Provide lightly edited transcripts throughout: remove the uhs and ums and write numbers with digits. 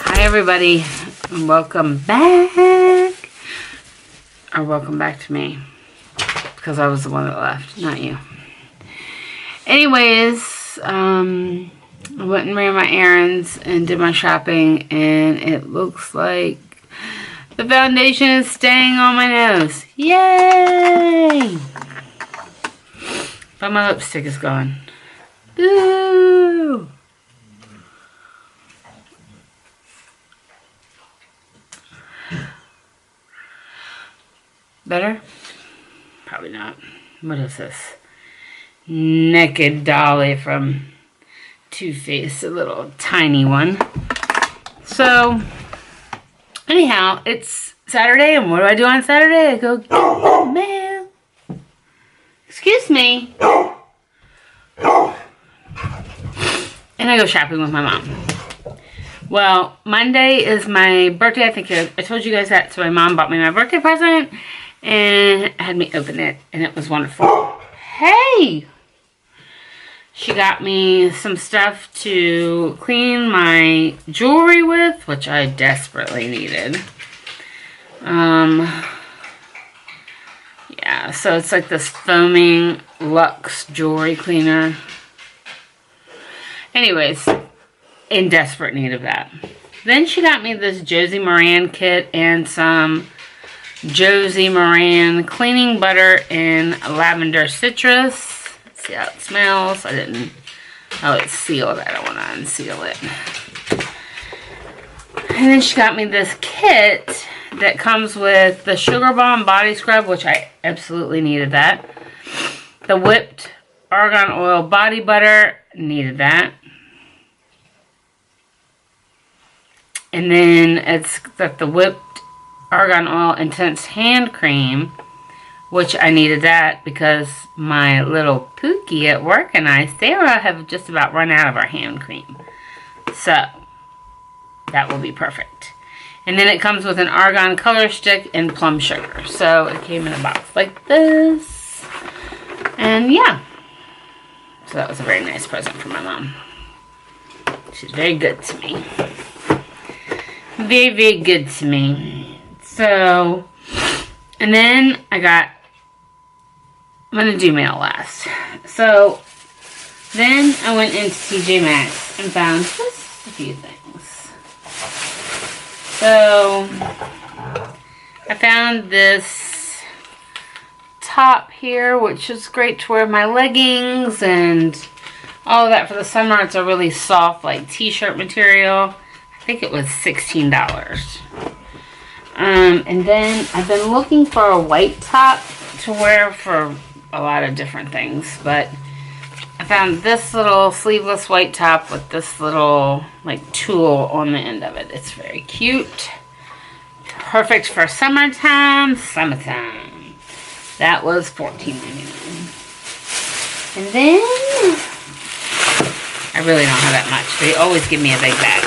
Hi everybody, and welcome back. Or welcome back to me. Because I was the one that left, not you. Anyways, I went and ran my errands and did my shopping, and it looks like the foundation is staying on my nose. Yay! But my lipstick is gone. Boo! Better? Probably not. What is this? Naked Dolly from Too Faced, a little tiny one. So, anyhow, it's Saturday, and what do I do on Saturday? I go get the mail. Excuse me. And I go shopping with my mom. Well, Monday is my birthday. I think I told you guys that. So my mom bought me my birthday present and had me open it, and it was wonderful. Hey! She got me some stuff to clean my jewelry with, which I desperately needed. Yeah, so it's like this foaming Luxe jewelry cleaner. Anyways, in desperate need of that. Then she got me this Josie Maran kit and some Josie Maran cleaning butter in lavender citrus. Let's see how it smells. I didn't... Oh, it's sealed. I don't want to unseal it. And then she got me this kit that comes with the Sugar Bomb body scrub, which I absolutely needed that. The whipped argan oil body butter, needed that. And then it's got the whipped argan oil intense hand cream, which I needed that because my little Pookie at work and I, Sarah, have just about run out of our hand cream. So, that will be perfect. And then it comes with an argan color stick and plum sugar. So, it came in a box like this. And yeah. So, that was a very nice present for my mom. She's very good to me. Very, very good to me. So, and then I'm going to do mail last. So, then I went into TJ Maxx and found just a few things. So, I found this top here, which is great to wear my leggings and all of that for the summer. It's a really soft, like, t-shirt material. I think it was $16. And then I've been looking for a white top to wear for a lot of different things, but I found this little sleeveless white top with this little like tulle on the end of it. It's very cute. Perfect for summertime. That was $14.99. And then I really don't have that much. They always give me a big bag.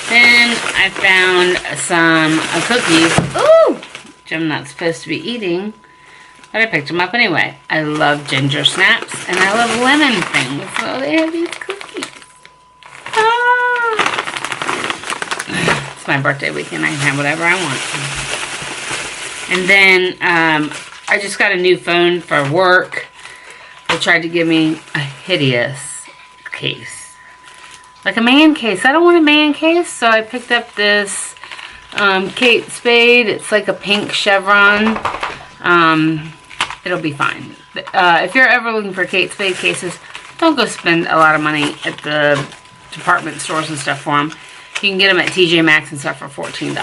Then I found some cookies, which I'm not supposed to be eating, but I picked them up anyway. I love ginger snaps, and I love lemon things, so they have these cookies. It's my birthday weekend. I can have whatever I want. And then I just got a new phone for work. They tried to give me a hideous case. Like a man case. I don't want a man case, so I picked up this Kate Spade. It's like a pink chevron. It'll be fine. If you're ever looking for Kate Spade cases, don't go spend a lot of money at the department stores and stuff for them. You can get them at TJ Maxx and stuff for $14.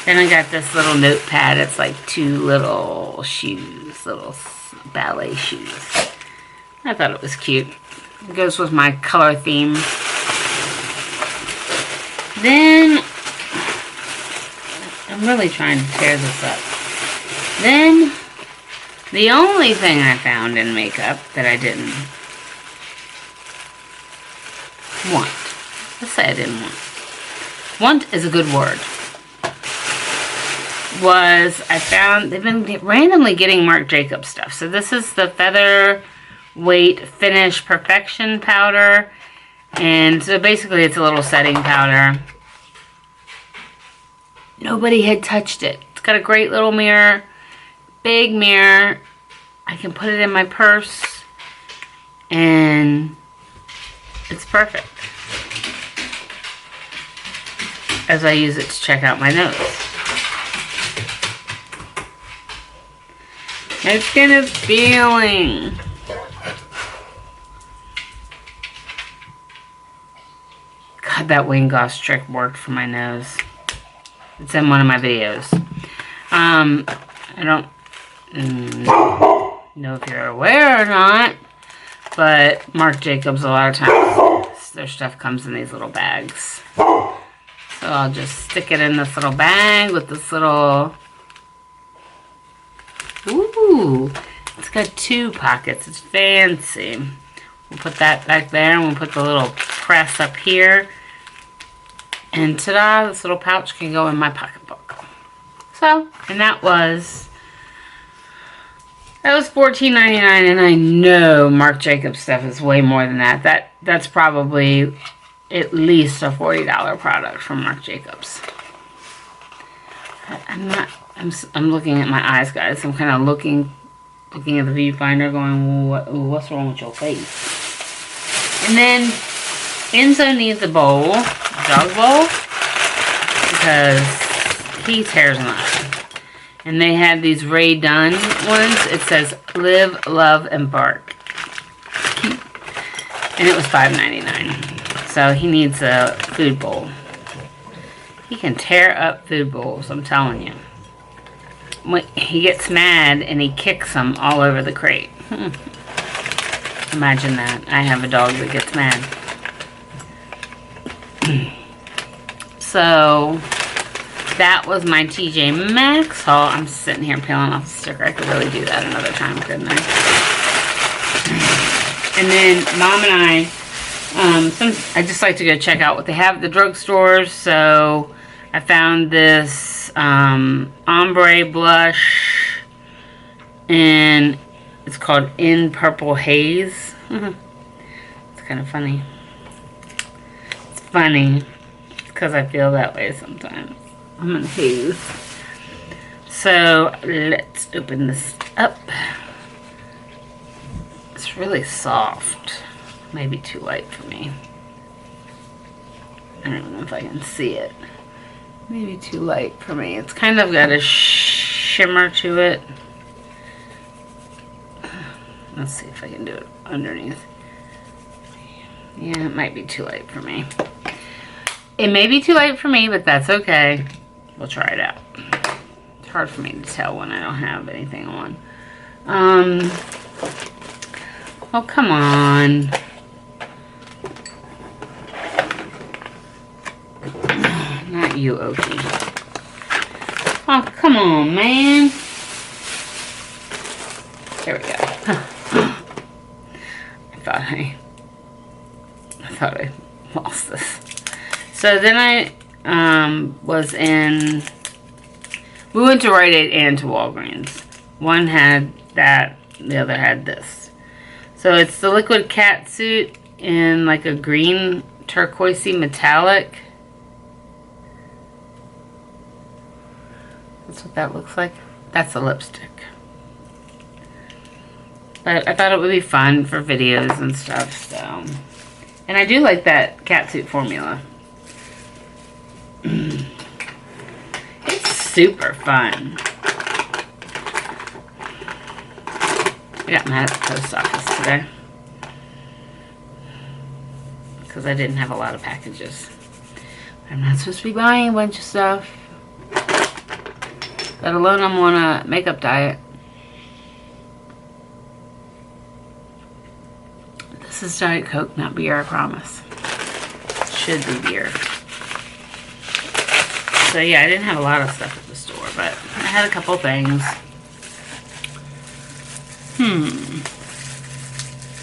Then I got this little notepad. It's like two little shoes, little ballet shoes. I thought it was cute. It goes with my color theme. Then, I'm really trying to tear this up. Then, The only thing I found in makeup that I didn't want. Let's say I didn't want. Want is a good word. Was I found they've been randomly getting Marc Jacobs stuff. So this is the Featherweight Finish Perfection powder. And so basically it's a little setting powder. Nobody had touched it. It's got a great little mirror. Big mirror. I can put it in my purse. And it's perfect. As I use it to check out my nose. My skin is feeling. God, that Wayne Goss trick worked for my nose. It's in one of my videos. I don't know if you're aware or not, but Marc Jacobs, a lot of times, their stuff comes in these little bags. So I'll just stick it in this little bag with this little... Ooh, it's got 2 pockets. It's fancy. We'll put that back there, and we'll put the little press up here. And ta-da, this little pouch can go in my pocketbook. So, and that was $14.99, and I know Marc Jacobs stuff is way more than that. That's probably at least a $40 product from Marc Jacobs. I'm looking at my eyes, guys. I'm kind of looking at the viewfinder going, what's wrong with your face? And then Enzo needs a bowl, a dog bowl, because he tears them up. And they had these Ray Dunn ones. It says live, love, and bark. And it was $5.99. So he needs a food bowl. He can tear up food bowls, I'm telling you. When he gets mad and he kicks them all over the crate. Imagine that. I have a dog that gets mad. So that was my TJ Maxx haul. I'm sitting here peeling off the sticker. I could really do that another time, couldn't I? And then Mom and I just like to go check out what they have at the drugstores. So I found this ombre blush, and it's called In Purple Haze. It's kind of funny. It's funny because I feel that way sometimes. I'm in haze. So let's open this up. It's really soft. Maybe too light for me. I don't know if I can see it. Maybe too light for me. It's kind of got a shimmer to it. Let's see if I can do it underneath. Yeah, it might be too light for me. It may be too light for me, but that's okay. We'll try it out. It's hard for me to tell when I don't have anything on. Oh, come on. Not you, Oki. Oh, come on, man. There we go. I thought I lost this. So then I we went to Rite Aid and to Walgreens. One had that, the other had this. So it's the Liquid Catsuit in like a green turquoisey metallic. That's what that looks like. That's a lipstick. But I thought it would be fun for videos and stuff, so. And I do like that catsuit formula. It's super fun. I got mad at the post office today because I didn't have a lot of packages. I'm not supposed to be buying a bunch of stuff, let alone I'm on a makeup diet. This is Diet Coke, not beer, I promise. Should be beer. So yeah, I didn't have a lot of stuff at the store, but I had a couple things.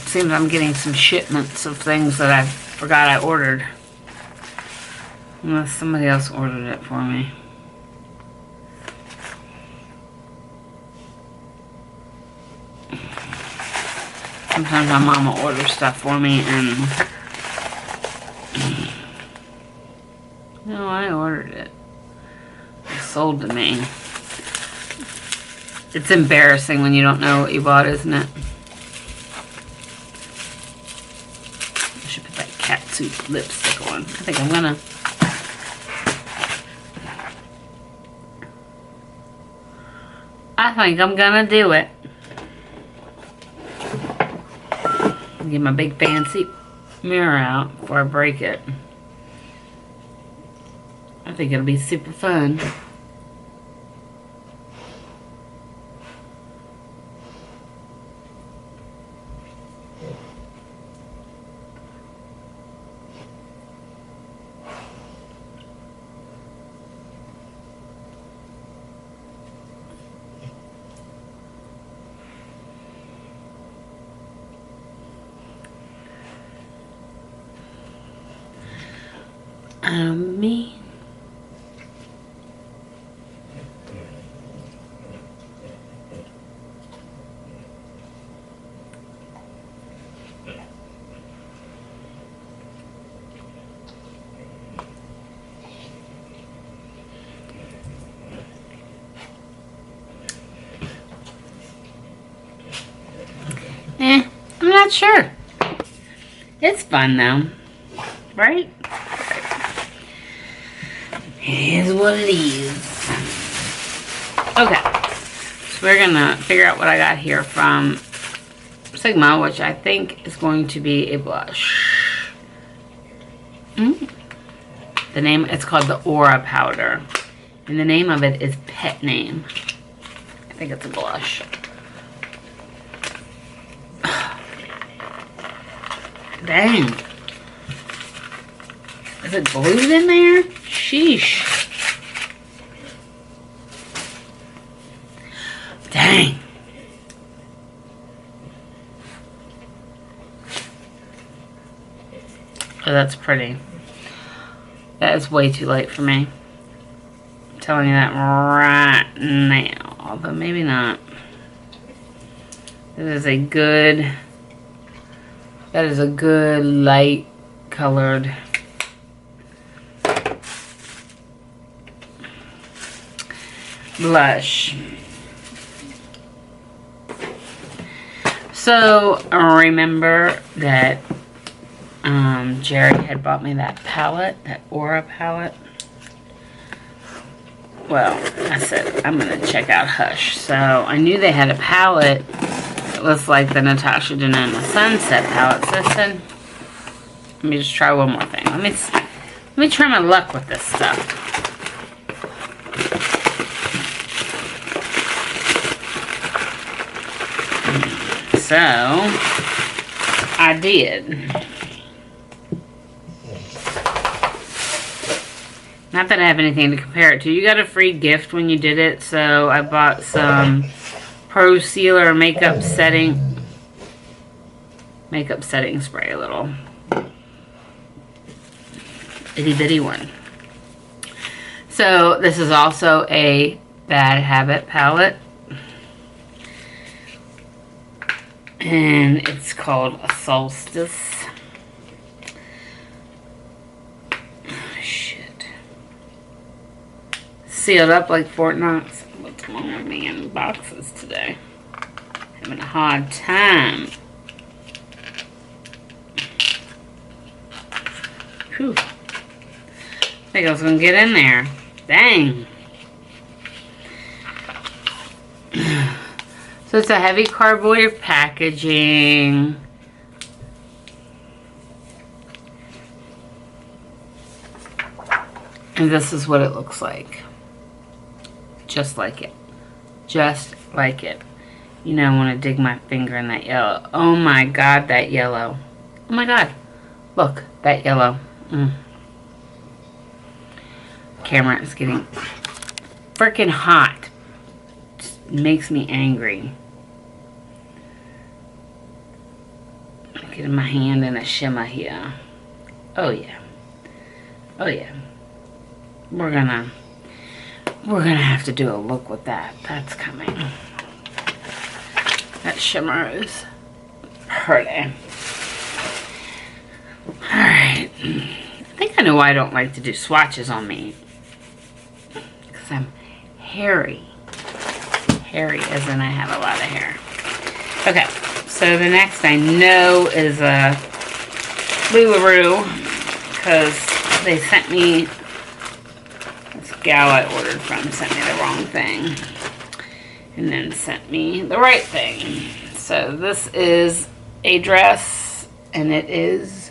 Seems I'm getting some shipments of things that I forgot I ordered. Unless somebody else ordered it for me. Sometimes my mom will order stuff for me and... No, I ordered it. It's sold to me. It's embarrassing when you don't know what you bought, isn't it? I should put that cat soup lipstick on. I think I'm gonna. Do it. Get my big fancy mirror out before I break it. I think it'll be super fun. Me. I'm not sure. It's fun though, right? It is what it is. Okay, so we're gonna figure out what I got here from Sigma, which I think is going to be a blush. The name, it's called the Aura Powder, and the name of it is Pet Name. I think it's a blush. Dang. Is it glued in there? Sheesh. Dang. Oh, that's pretty. That is way too late for me. I'm telling you that right now. Although maybe not. That is a good light colored blush. So remember that Jerry had bought me that palette, that Aura palette. Well, I said I'm gonna check out Hush. So I knew they had a palette that was like the Natasha Denona Sunset palette. So I said, let me just try one more thing. Let me try my luck with this stuff. So I did. Not that I have anything to compare it to. You got a free gift when you did it, so I bought some Pro Sealer makeup setting spray, a little itty bitty one. So this is also a Bad Habit palette, and it's called a Solstice. Sealed up like Fort Knox. What's wrong with me in boxes today? Having a hard time. Whew. I think I was gonna get in there. Dang. So it's a heavy cardboard packaging. And this is what it looks like. Just like it. Just like it. You know, I want to dig my finger in that yellow. Oh my God, that yellow. Oh my God. Look, that yellow. Camera is getting freaking hot. Just makes me angry. Getting my hand in a shimmer here. Oh yeah. Oh yeah. We're gonna have to do a look with that. That's coming. That shimmer is pretty. Alright. I think I know why I don't like to do swatches on me. Because I'm hairy. Hairy as in I have a lot of hair. Okay. So the next I know is a LuLaRoe. Because they sent me, this gal I ordered from sent me the wrong thing. And then sent me the right thing. So this is a dress. And it is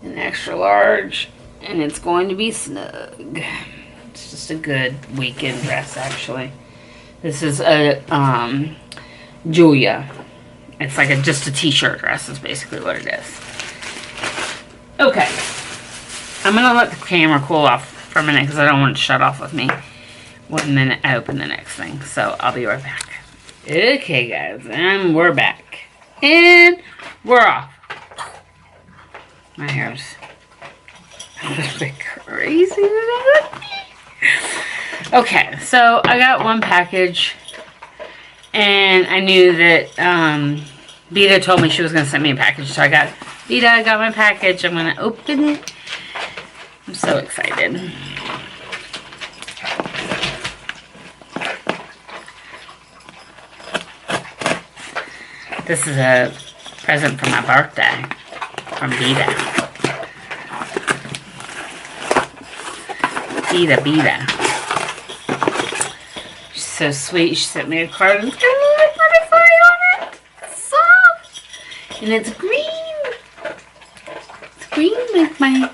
an extra large. And it's going to be snug. It's just a good weekend dress actually. This is a Julia. It's like just a t-shirt dress is basically what it is. Okay. I'm going to let the camera cool off for a minute because I don't want it to shut off with me 1 minute I open the next thing. So I'll be right back. Okay guys, and we're back. And we're off. My hair's a little bit crazy today. Okay, so I got one package. And I knew that Vita told me she was going to send me a package. So I got my package. I'm going to open it. I'm so excited. This is a present for my birthday from Vita. Vita. So sweet. She sent me a card and it's got a little butterfly on it. It's soft. And it's green. It's green like my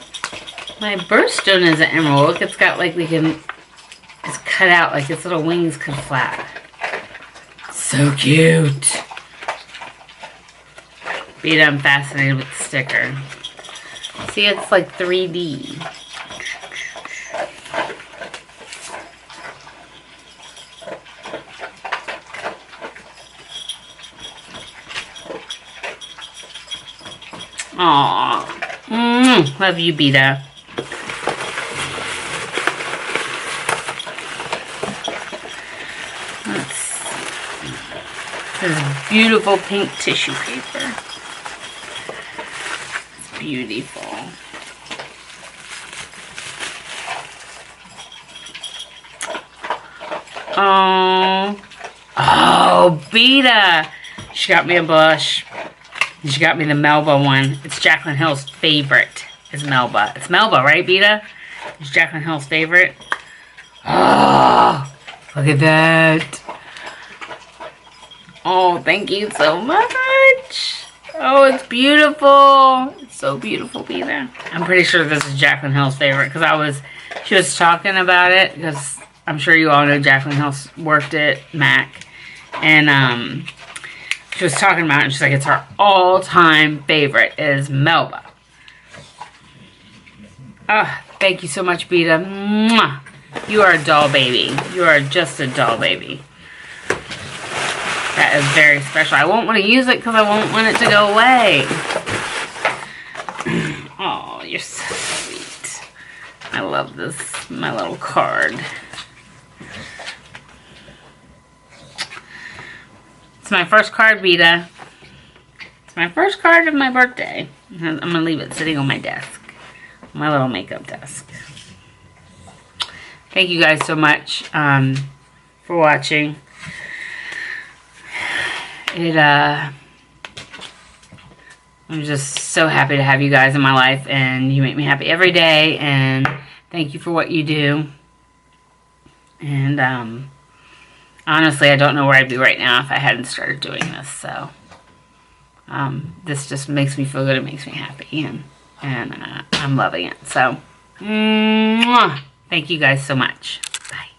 birthstone is an emerald. Look, it's got like it's cut out like its little wings could flap. So cute. Vita, I'm fascinated with the sticker. See, it's like 3D. Aww. Love you, Vita. This is beautiful pink tissue paper. It's beautiful. Oh, Vita. She got me a blush. She got me the Melba one. It's Jaclyn Hill's favorite. Is Melba. It's Melba, right, Vita? It's Jaclyn Hill's favorite. Oh, look at that. Oh, thank you so much. Oh, it's beautiful. It's so beautiful, Vita. I'm pretty sure this is Jaclyn Hill's favorite because she was talking about it because I'm sure you all know Jaclyn Hill's worked at MAC. And, she was talking about it, and she's like, it's her all-time favorite is Melba. Oh, thank you so much, Vita. Mwah. You are a doll baby. You are just a doll baby. That is very special. I won't want to use it because I won't want it to go away. Oh, you're so sweet. I love this, my little card. It's my first card, Vita. It's my first card of my birthday. I'm going to leave it sitting on my desk. My little makeup desk. Thank you guys so much for watching. I'm just so happy to have you guys in my life. And you make me happy every day. And thank you for what you do. And honestly, I don't know where I'd be right now if I hadn't started doing this. So, this just makes me feel good. It makes me happy. And I'm loving it. So, mwah. Thank you guys so much. Bye.